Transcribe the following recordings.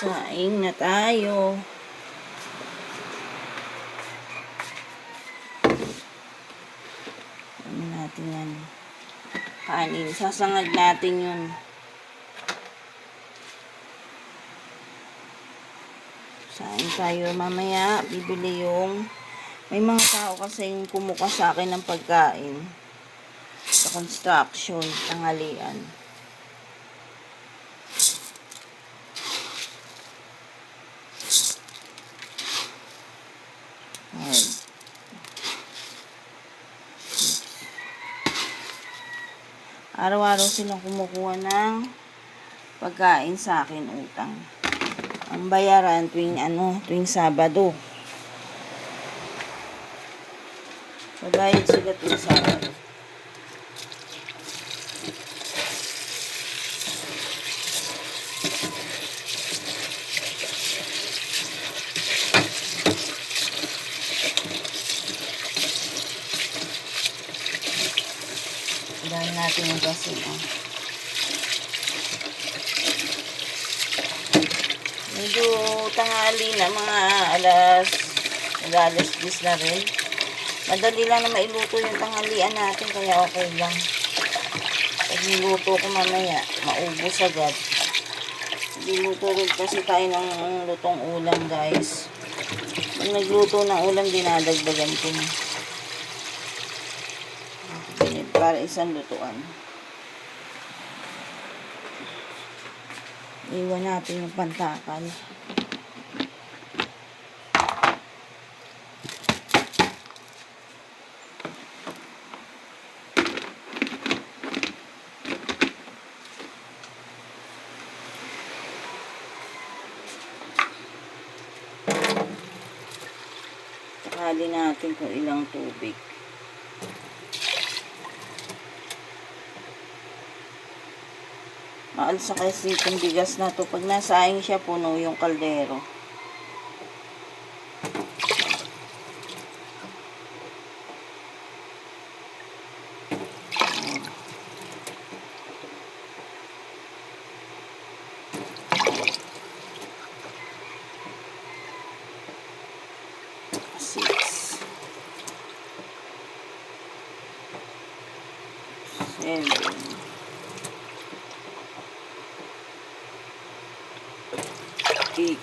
Saing na tayo. Ano natin yan? Kanin. Sasangag natin yun. Saing tayo mamaya. Bibili yung... May mga tao kasing kumuha sa akin ng pagkain. Sa construction. Tanghalian. Araw-araw silang kumukuha ng pagkain sa akin, utang. Ang bayaran tuwing Sabado. Babayad sila tuwing Sabado. Dahil natin yung basin, Medyo tanghali na, mga alas 10 na rin. Madali lang na mailuto yung tanghalian natin, kaya okay lang. Pag niluto ko mamaya, maubos agad. Niluto rin kasi tayo ng lutong ulam, guys. Pag nagluto ng ulam, dinadagdagan ko na. Para isang lutuan. Iwan natin yung pantakal. Sakali natin kung ilang tubig. Maalsa kasi itong bigas na to. Pag nasaing siya, puno yung kaldero. Six. 7. 8.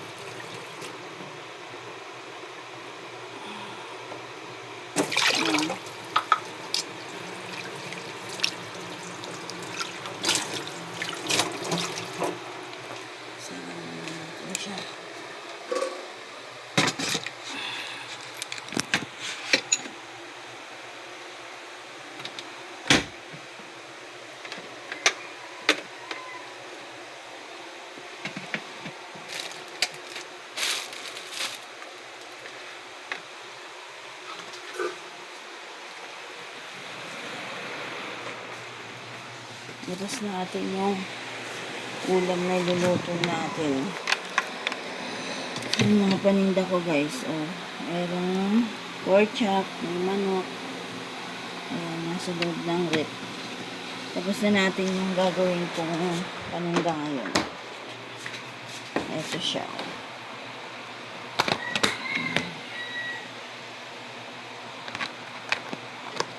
Tapos natin yung ulam na iluluto natin. Yung mga paninda ko, guys. Mayroong pork chop, may manok. Ayan, nasa loob ng rep. Tapos na natin yung gagawin kong paninda ngayon. Ito siya.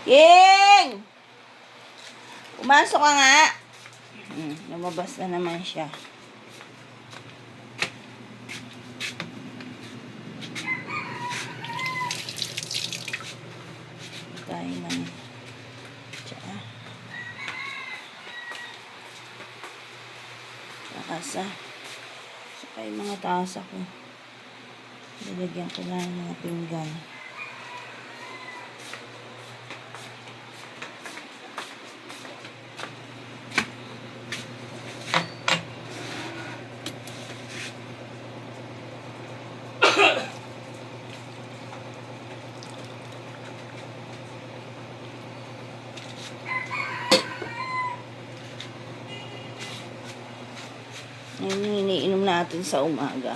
King! Pumasok ka nga. Lumabas na naman siya. Tayo ng tasa. Saka yung mga tasa ko. Lalagyan ko lang ng mga pinggan. Yan yung iniinom natin sa umaga.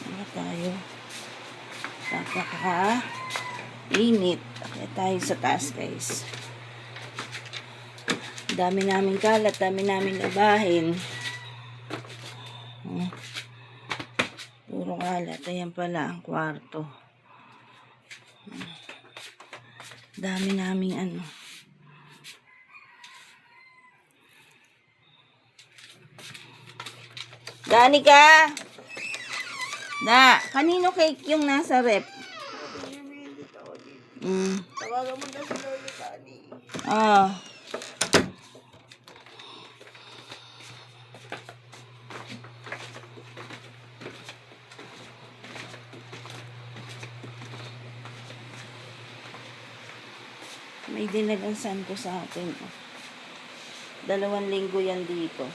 Ano tayo? Napaka-init. Tayo sa taas, guys. Dami namin kalat, dami namin labahin. Puro kalat. Ayan pala ang kwarto. Dami naming ano. Danica! Kanino cake yung nasa rep? Tawagan mo na si Lolo Tani. Ah. May dinalansan ko sa atin. 2 linggo yan dito.